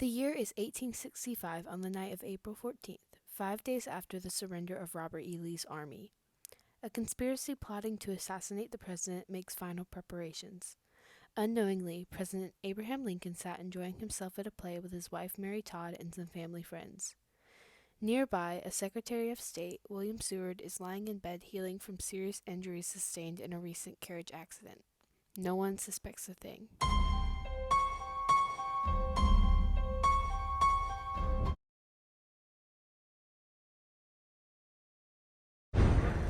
The year is 1865 on the night of April 14th, 5 days after the surrender of Robert E. Lee's army. A conspiracy plotting to assassinate the president makes final preparations. Unknowingly, President Abraham Lincoln sat enjoying himself at a play with his wife Mary Todd and some family friends. Nearby, a Secretary of State, William Seward, is lying in bed healing from serious injuries sustained in a recent carriage accident. No one suspects a thing.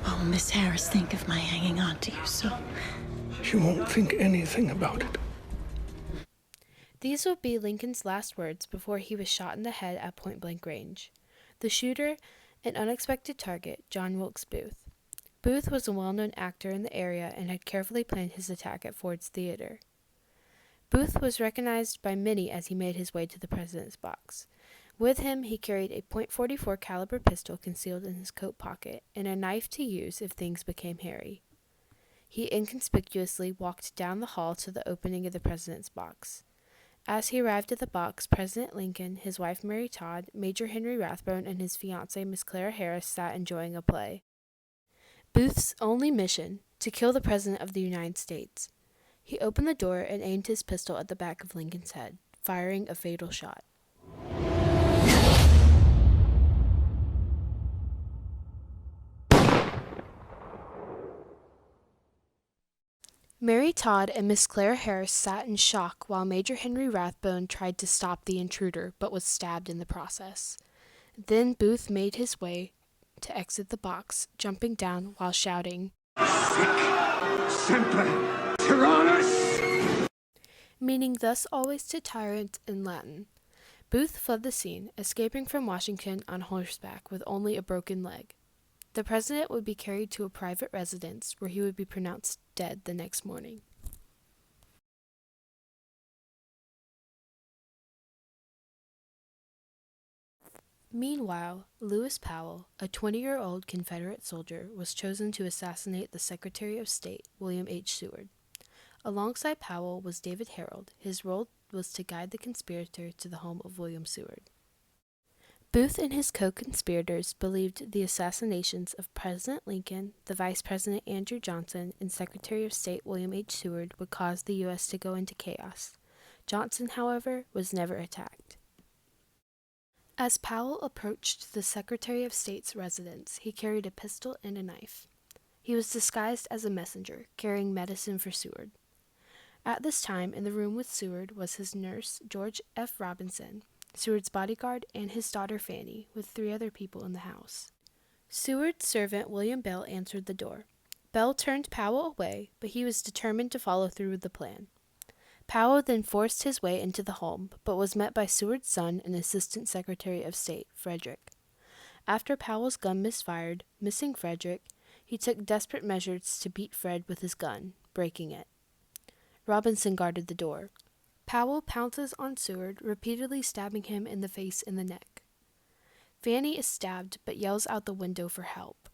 What will Miss Harris think of my hanging on to you so? She won't think anything about it. These would be Lincoln's last words before he was shot in the head at point-blank range. The shooter, an unexpected target, John Wilkes Booth. Booth was a well-known actor in the area and had carefully planned his attack at Ford's Theater. Booth was recognized by many as he made his way to the president's box. With him, he carried a .44 caliber pistol concealed in his coat pocket and a knife to use if things became hairy. He inconspicuously walked down the hall to the opening of the president's box. As he arrived at the box, President Lincoln, his wife Mary Todd, Major Henry Rathbone, and his fiancée Miss Clara Harris sat enjoying a play. Booth's only mission, to kill the President of the United States. He opened the door and aimed his pistol at the back of Lincoln's head, firing a fatal shot. Mary Todd and Miss Clara Harris sat in shock while Major Henry Rathbone tried to stop the intruder, but was stabbed in the process. Then Booth made his way to exit the box, jumping down while shouting, Sic semper tyrannis! Meaning thus always to tyrant in Latin. Booth fled the scene, escaping from Washington on horseback with only a broken leg. The president would be carried to a private residence where he would be pronounced dead the next morning. Meanwhile, Lewis Powell, a 20-year-old Confederate soldier, was chosen to assassinate the Secretary of State, William H. Seward. Alongside Powell was David Harold. His role was to guide the conspirator to the home of William Seward. Booth and his co-conspirators believed the assassinations of President Lincoln, the Vice President Andrew Johnson, and Secretary of State William H. Seward would cause the U.S. to go into chaos. Johnson, however, was never attacked. As Powell approached the Secretary of State's residence, he carried a pistol and a knife. He was disguised as a messenger, carrying medicine for Seward. At this time, in the room with Seward was his nurse, George F. Robinson, Seward's bodyguard, and his daughter Fanny, with 3 other people in the house. Seward's servant William Bell answered the door. Bell turned Powell away, but he was determined to follow through with the plan. Powell then forced his way into the home, but was met by Seward's son and Assistant Secretary of State, Frederick. After Powell's gun misfired, missing Frederick, he took desperate measures to beat Fred with his gun, breaking it. Robinson guarded the door. Powell pounces on Seward, repeatedly stabbing him in the face and the neck. Fanny is stabbed, but yells out the window for help.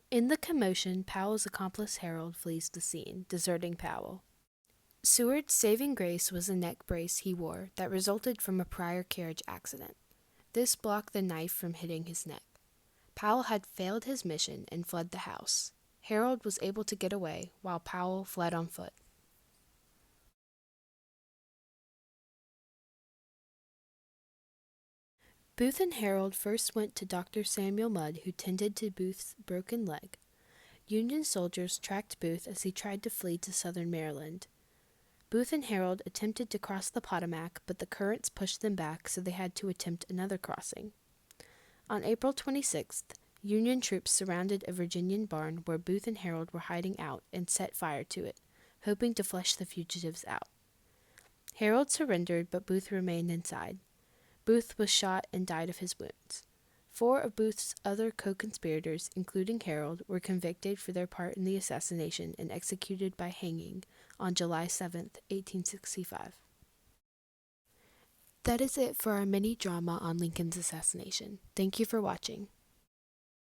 In the commotion, Powell's accomplice Harold flees the scene, deserting Powell. Seward's saving grace was a neck brace he wore that resulted from a prior carriage accident. This blocked the knife from hitting his neck. Powell had failed his mission and fled the house. Harold was able to get away, while Powell fled on foot. Booth and Harold first went to Dr. Samuel Mudd, who tended to Booth's broken leg. Union soldiers tracked Booth as he tried to flee to southern Maryland. Booth and Harold attempted to cross the Potomac, but the currents pushed them back, so they had to attempt another crossing. On April 26th, Union troops surrounded a Virginian barn where Booth and Harold were hiding out and set fire to it, hoping to flush the fugitives out. Harold surrendered, but Booth remained inside. Booth was shot and died of his wounds. 4 of Booth's other co-conspirators, including Harold, were convicted for their part in the assassination and executed by hanging on July 7, 1865. That is it for our mini drama on Lincoln's assassination. Thank you for watching.